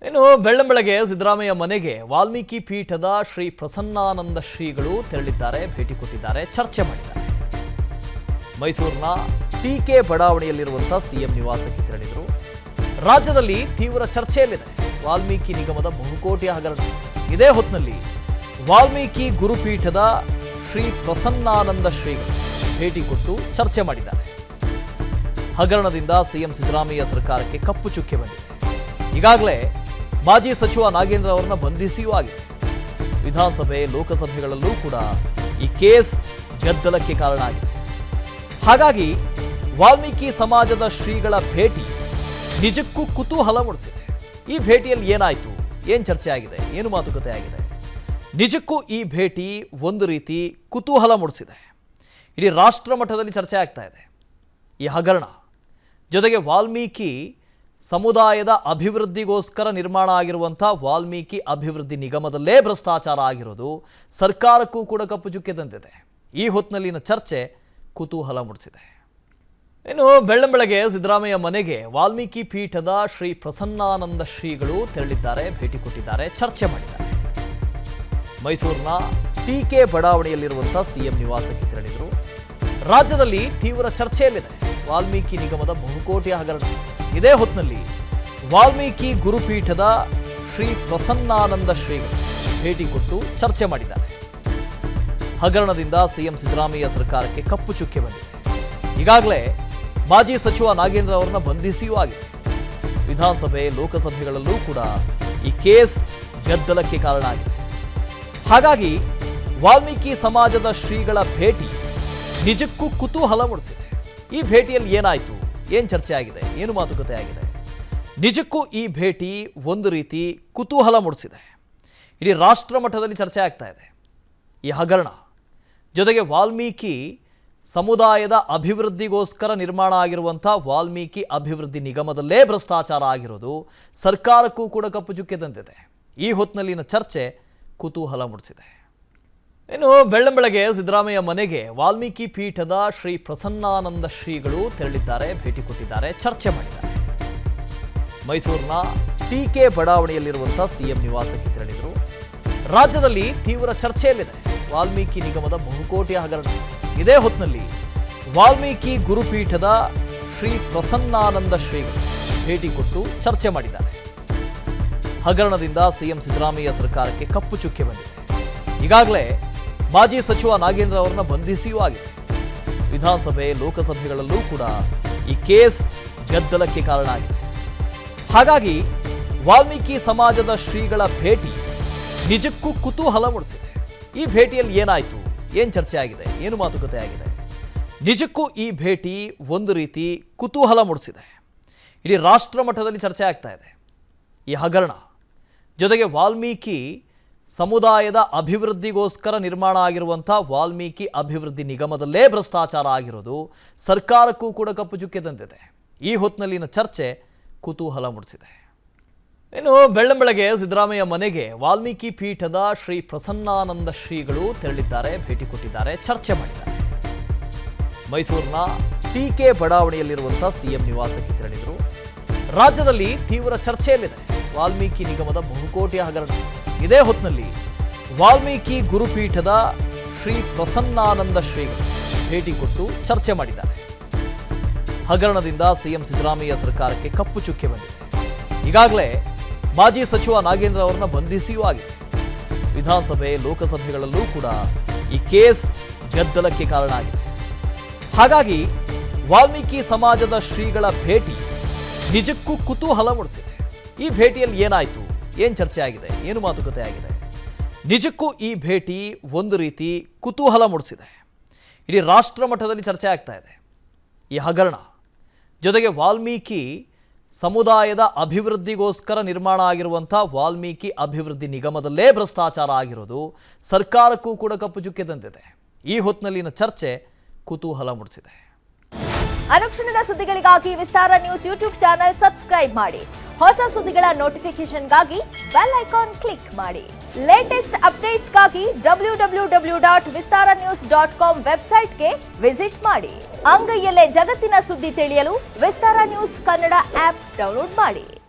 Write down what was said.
ಇನ್ನು ಬೆಳ್ಳಂಬೆಳಗ್ಗೆ ಸಿದ್ದರಾಮಯ್ಯ ಮನೆಗೆ ವಾಲ್ಮೀಕಿ ಪೀಠದ ಶ್ರೀ ಪ್ರಸನ್ನಾನಂದ ಶ್ರೀಗಳು ತೆರಳಿದ್ದಾರೆ, ಭೇಟಿ ಕೊಟ್ಟಿದ್ದಾರೆ, ಚರ್ಚೆ ಮಾಡಿದ್ದಾರೆ. ಮೈಸೂರಿನ ಟಿಕೆ ಬಡಾವಣೆಯಲ್ಲಿರುವಂತಹ ಸಿಎಂ ನಿವಾಸಕ್ಕೆ ತೆರಳಿದರು. ರಾಜ್ಯದಲ್ಲಿ ತೀವ್ರ ಚರ್ಚೆಯಲ್ಲಿದೆ ವಾಲ್ಮೀಕಿ ನಿಗಮದ ಬಹುಕೋಟಿ ಹಗರಣ. ಇದೇ ಹೊತ್ತಿನಲ್ಲಿ ವಾಲ್ಮೀಕಿ ಗುರುಪೀಠದ ಶ್ರೀ ಪ್ರಸನ್ನಾನಂದ ಶ್ರೀಗಳು ಭೇಟಿ ಕೊಟ್ಟು ಚರ್ಚೆ ಮಾಡಿದ್ದಾರೆ. ಹಗರಣದಿಂದ ಸಿಎಂ ಸಿದ್ದರಾಮಯ್ಯ ಸರ್ಕಾರಕ್ಕೆ ಕಪ್ಪು ಚುಕ್ಕೆ ಬಂದಿದೆ. ಈಗಾಗಲೇ ಮಾಜಿ ಸಚಿವ ನಾಗೇಂದ್ರ ಅವರನ್ನ ಬಂಧಿಸಿಯೂ ಆಗಿದೆ. ವಿಧಾನಸಭೆ ಲೋಕಸಭೆಗಳಲ್ಲೂ ಕೂಡ ಈ ಕೇಸ್ ಗದ್ದಲಕ್ಕೆ ಕಾರಣ ಆಗಿದೆ. ಹಾಗಾಗಿ ವಾಲ್ಮೀಕಿ ಸಮಾಜದ ಶ್ರೀಗಳ ಭೇಟಿ ನಿಜಕ್ಕೂ ಕುತೂಹಲ ಮೂಡಿಸಿದೆ. ಈ ಭೇಟಿಯಲ್ಲಿ ಏನಾಯಿತು, ಏನು ಚರ್ಚೆ ಆಗಿದೆ, ಏನು ಮಾತುಕತೆ ಆಗಿದೆ? ನಿಜಕ್ಕೂ ಈ ಭೇಟಿ ಒಂದು ರೀತಿ ಕುತೂಹಲ ಮೂಡಿಸಿದೆ. ಇಡೀ ರಾಷ್ಟ್ರ ಮಟ್ಟದಲ್ಲಿ ಚರ್ಚೆ ಆಗ್ತಾ ಇದೆ ಈ ಹಗರಣ. ಜೊತೆಗೆ ವಾಲ್ಮೀಕಿ ಸಮುದಾಯದ ಅಭಿವೃದ್ಧಿಗೋಸ್ಕರ ನಿರ್ಮಾಣ ಆಗಿರುವಂಥ ವಾಲ್ಮೀಕಿ ಅಭಿವೃದ್ಧಿ ನಿಗಮದಲ್ಲೇ ಭ್ರಷ್ಟಾಚಾರ ಆಗಿರೋದು ಸರ್ಕಾರಕ್ಕೂ ಕೂಡ ಕಪ್ಪು ಚುಕ್ಕೆ ತಂದಿದೆ. ಈ ಹೊತ್ತಿನಲ್ಲಿನ ಚರ್ಚೆ ಕುತೂಹಲ ಮೂಡಿಸಿದೆ. ಇನ್ನು ಬೆಳ್ಳಂಬೆಳಗ್ಗೆ ಸಿದ್ದರಾಮಯ್ಯ ಮನೆಗೆ ವಾಲ್ಮೀಕಿ ಪೀಠದ ಶ್ರೀ ಪ್ರಸನ್ನಾನಂದ ಶ್ರೀಗಳು ತೆರಳಿದ್ದಾರೆ, ಭೇಟಿ ಕೊಟ್ಟಿದ್ದಾರೆ, ಚರ್ಚೆ ಮಾಡಿದ್ದಾರೆ. ಮೈಸೂರಿನ ಟಿಕೆ ಬಡಾವಣೆಯಲ್ಲಿರುವಂತಹ ಸಿಎಂ ನಿವಾಸಕ್ಕೆ ತೆರಳಿದರು. ರಾಜ್ಯದಲ್ಲಿ ತೀವ್ರ ಚರ್ಚೆಯಲ್ಲಿದೆ ವಾಲ್ಮೀಕಿ ನಿಗಮದ ಬಹುಕೋಟಿ ಹಗರಣ. ಇದೇ ಹೊತ್ತಿನಲ್ಲಿ ವಾಲ್ಮೀಕಿ ಗುರುಪೀಠದ ಶ್ರೀ ಪ್ರಸನ್ನಾನಂದ ಶ್ರೀಗಳು ಭೇಟಿ ಕೊಟ್ಟು ಚರ್ಚೆ ಮಾಡಿದ್ದಾರೆ. ಹಗರಣದಿಂದ ಸಿಎಂ ಸಿದ್ದರಾಮಯ್ಯ ಸರ್ಕಾರಕ್ಕೆ ಕಪ್ಪು ಚುಕ್ಕೆ ಬಂದಿದೆ. ಈಗಾಗಲೇ ಮಾಜಿ ಸಚಿವ ನಾಗೇಂದ್ರ ಅವರನ್ನ ಬಂಧಿಸಿಯೂ ಆಗಿದೆ. ವಿಧಾನಸಭೆ ಲೋಕಸಭೆಗಳಲ್ಲೂ ಕೂಡ ಈ ಕೇಸ್ ಗದ್ದಲಕ್ಕೆ ಕಾರಣ ಆಗಿದೆ. ಹಾಗಾಗಿ ವಾಲ್ಮೀಕಿ ಸಮಾಜದ ಶ್ರೀಗಳ ಭೇಟಿ ನಿಜಕ್ಕೂ ಕುತೂಹಲ ಮೂಡಿಸಿದೆ. ಈ ಭೇಟಿಯಲ್ಲಿ ಏನಾಯಿತು, ಏನು ಚರ್ಚೆ ಆಗಿದೆ, ಏನು ಮಾತುಕತೆ ಆಗಿದೆ? ನಿಜಕ್ಕೂ ಈ ಭೇಟಿ ಒಂದು ರೀತಿ ಕುತೂಹಲ ಮೂಡಿಸಿದೆ. ಇಡೀ ರಾಷ್ಟ್ರ ಮಟ್ಟದಲ್ಲಿ ಚರ್ಚೆ ಆಗ್ತಾ ಇದೆ ಈ ಹಗರಣ. ಜೊತೆಗೆ ವಾಲ್ಮೀಕಿ ಸಮುದಾಯದ ಅಭಿವೃದ್ಧಿಗೋಸ್ಕರ ನಿರ್ಮಾಣ ಆಗಿರುವಂಥ ವಾಲ್ಮೀಕಿ ಅಭಿವೃದ್ಧಿ ನಿಗಮದಲ್ಲೇ ಭ್ರಷ್ಟಾಚಾರ ಆಗಿರೋದು ಸರ್ಕಾರಕ್ಕೂ ಕೂಡ ಕಪ್ಪು ಚುಕ್ಕೆ ತಂದಿದೆ. ಈ ಹೊತ್ತಿನಲ್ಲಿನ ಚರ್ಚೆ ಕುತೂಹಲ ಮೂಡಿಸಿದೆ. ಇನ್ನು ಬೆಳ್ಳಂಬೆಳಗ್ಗೆ ಸಿದ್ದರಾಮಯ್ಯ ಮನೆಗೆ ವಾಲ್ಮೀಕಿ ಪೀಠದ ಶ್ರೀ ಪ್ರಸನ್ನಾನಂದ ಶ್ರೀಗಳು ತೆರಳಿದ್ದಾರೆ, ಭೇಟಿ ಕೊಟ್ಟಿದ್ದಾರೆ, ಚರ್ಚೆ ಮಾಡಿದ್ದಾರೆ. ಮೈಸೂರಿನ ಟಿಕೆ ಬಡಾವಣೆಯಲ್ಲಿರುವಂತಹ ಸಿಎಂ ನಿವಾಸಕ್ಕೆ ತೆರಳಿದರು. ರಾಜ್ಯದಲ್ಲಿ ತೀವ್ರ ಚರ್ಚೆಯಲ್ಲಿದೆ ವಾಲ್ಮೀಕಿ ನಿಗಮದ ಬಹುಕೋಟಿ ಹಗರಣ. ಇದೇ ಹೊತ್ತಿನಲ್ಲಿ ವಾಲ್ಮೀಕಿ ಗುರುಪೀಠದ ಶ್ರೀ ಪ್ರಸನ್ನಾನಂದ ಶ್ರೀಗಳು ಭೇಟಿ ಕೊಟ್ಟು ಚರ್ಚೆ ಮಾಡಿದ್ದಾರೆ. ಹಗರಣದಿಂದ ಸಿಎಂ ಸಿದ್ದರಾಮಯ್ಯ ಸರ್ಕಾರಕ್ಕೆ ಕಪ್ಪು ಚುಕ್ಕೆ ಬಂದಿದೆ. ಈಗಾಗಲೇ ಮಾಜಿ ಸಚಿವ ನಾಗೇಂದ್ರ ಅವರನ್ನ ಬಂಧಿಸಿಯೂ ಆಗಿದೆ. ವಿಧಾನಸಭೆ ಲೋಕಸಭೆಗಳಲ್ಲೂ ಕೂಡ ಈ ಕೇಸ್ ಗದ್ದಲಕ್ಕೆ ಕಾರಣ ಆಗಿದೆ. ಹಾಗಾಗಿ ವಾಲ್ಮೀಕಿ ಸಮಾಜದ ಶ್ರೀಗಳ ಭೇಟಿ ನಿಜಕ್ಕೂ ಕುತೂಹಲ ಮೂಡಿಸಿದೆ. ಈ ಭೇಟಿಯಲ್ಲಿ ಏನಾಯಿತು, ಏನು ಚರ್ಚೆ ಆಗಿದೆ, ಏನು ಮಾತುಕತೆ ಆಗಿದೆ? ನಿಜಕ್ಕೂ ಈ ಭೇಟಿ ಒಂದು ರೀತಿ ಕುತೂಹಲ ಮೂಡಿಸಿದೆ. ಇಡೀ ರಾಷ್ಟ್ರ ಮಟ್ಟದಲ್ಲಿ ಚರ್ಚೆ ಆಗ್ತಾ ಇದೆ ಈ ಹಗರಣ. ಜೊತೆಗೆ ವಾಲ್ಮೀಕಿ ಸಮುದಾಯದ ಅಭಿವೃದ್ಧಿಗೋಸ್ಕರ ನಿರ್ಮಾಣ ಆಗಿರುವಂಥ ವಾಲ್ಮೀಕಿ ಅಭಿವೃದ್ಧಿ ನಿಗಮದಲ್ಲೇ ಭ್ರಷ್ಟಾಚಾರ ಆಗಿರೋದು ಸರ್ಕಾರಕ್ಕೂ ಕೂಡ ಕಪ್ಪು ಚುಕ್ಕೆ ತಂದಿದೆ. ಈ ಹೊತ್ತಿನಲ್ಲಿನ ಚರ್ಚೆ ಕುತೂಹಲ ಮೂಡಿಸಿದೆ. ಇನ್ನು ಬೆಳ್ಳಂಬೆಳಗ್ಗೆ ಸಿದ್ದರಾಮಯ್ಯ ಮನೆಗೆ ವಾಲ್ಮೀಕಿ ಪೀಠದ ಶ್ರೀ ಪ್ರಸನ್ನಾನಂದ ಶ್ರೀಗಳು ತೆರಳಿದ್ದಾರೆ, ಭೇಟಿ ಕೊಟ್ಟಿದ್ದಾರೆ, ಚರ್ಚೆ ಮಾಡಿದ್ದಾರೆ. ಮೈಸೂರಿನ ಟಿಕೆ ಬಡಾವಣೆಯಲ್ಲಿರುವಂತಹ ಸಿಎಂ ನಿವಾಸಕ್ಕೆ ತೆರಳಿದರು. ರಾಜ್ಯದಲ್ಲಿ ತೀವ್ರ ಚರ್ಚೆಯಲ್ಲಿದೆ ವಾಲ್ಮೀಕಿ ನಿಗಮದ ಬಹುಕೋಟಿ ಹಗರಣ. ಇದೇ ಹೊತ್ತಿನಲ್ಲಿ ವಾಲ್ಮೀಕಿ ಗುರುಪೀಠದ ಶ್ರೀ ಪ್ರಸನ್ನಾನಂದ ಶ್ರೀಗಳು ಭೇಟಿ ಕೊಟ್ಟು ಚರ್ಚೆ ಮಾಡಿದ್ದಾರೆ. ಹಗರಣದಿಂದ ಸಿಎಂ ಸಿದ್ದರಾಮಯ್ಯ ಸರ್ಕಾರಕ್ಕೆ ಕಪ್ಪು ಚುಕ್ಕೆ ಬಂದಿದೆ. ಈಗಾಗಲೇ ಮಾಜಿ ಸಚಿವ ನಾಗೇಂದ್ರ ಅವರನ್ನ ಬಂಧಿಸಿಯೂ ಆಗಿದೆ. ವಿಧಾನಸಭೆ ಲೋಕಸಭೆಗಳಲ್ಲೂ ಕೂಡ ಈ ಕೇಸ್ ಗದ್ದಲಕ್ಕೆ ಕಾರಣ ಆಗಿದೆ. ಹಾಗಾಗಿ ವಾಲ್ಮೀಕಿ ಸಮಾಜದ ಶ್ರೀಗಳ ಭೇಟಿ ನಿಜಕ್ಕೂ ಕುತೂಹಲ ಮೂಡಿಸಿದೆ. ಈ ಭೇಟಿಯಲ್ಲಿ ಏನಾಯಿತು, ಏನು ಚರ್ಚೆ ಆಗಿದೆ, ಏನು ಮಾತುಕತೆ ಆಗಿದೆ? ನಿಜಕ್ಕೂ ಈ ಭೇಟಿ ಒಂದು ರೀತಿ ಕುತೂಹಲ ಮೂಡಿಸಿದೆ. ಇಡೀ ರಾಷ್ಟ್ರ ಮಟ್ಟದಲ್ಲಿ ಚರ್ಚೆ ಆಗ್ತಾ ಇದೆ ಈ ಹಗರಣ. ಜೊತೆಗೆ ವಾಲ್ಮೀಕಿ ಸಮುದಾಯದ ಅಭಿವೃದ್ಧಿಗೋಸ್ಕರ ನಿರ್ಮಾಣ ಆಗಿರುವಂಥ ವಾಲ್ಮೀಕಿ ಅಭಿವೃದ್ಧಿ ನಿಗಮದಲ್ಲೇ ಭ್ರಷ್ಟಾಚಾರ ಆಗಿರೋದು ಸರ್ಕಾರಕ್ಕೂ ಕೂಡ ಕಪ್ಪು ಚುಕ್ಕೆ ತಂದಿದೆ. ಈ ಹೊತ್ತಿನಲ್ಲಿನ ಚರ್ಚೆ ಕುತೂಹಲ ಮೂಡಿಸಿದೆ. ಅನುಕ್ಷಣದ ಸುದ್ದಿಗಳಿಗಾಗಿ ವಿಸ್ತಾರ ನ್ಯೂಸ್ ಯೂಟ್ಯೂಬ್ ಚಾನೆಲ್ ಸಬ್ಸ್ಕ್ರೈಬ್ ಮಾಡಿ. ಹೊಸ ಸುದ್ದಿಗಳ ನೋಟಿಫಿಕೇಶನ್ಗಾಗಿ ಬೆಲ್ ಐಕಾನ್ ಕ್ಲಿಕ್ ಮಾಡಿ. ಲೇಟೆಸ್ಟ್ ಅಪ್ಡೇಟ್ಸ್ಗಾಗಿ www.vistaranews.com ವೆಬ್ಸೈಟ್ಗೆ ವಿಸಿಟ್ ಮಾಡಿ. ಅಂಗೈಯಲ್ಲೇ ಜಗತ್ತಿನ ಸುದ್ದಿ ತಿಳಿಯಲು ವಿಸ್ತಾರ ನ್ಯೂಸ್ ಕನ್ನಡ ಆಪ್ ಡೌನ್ಲೋಡ್ ಮಾಡಿ.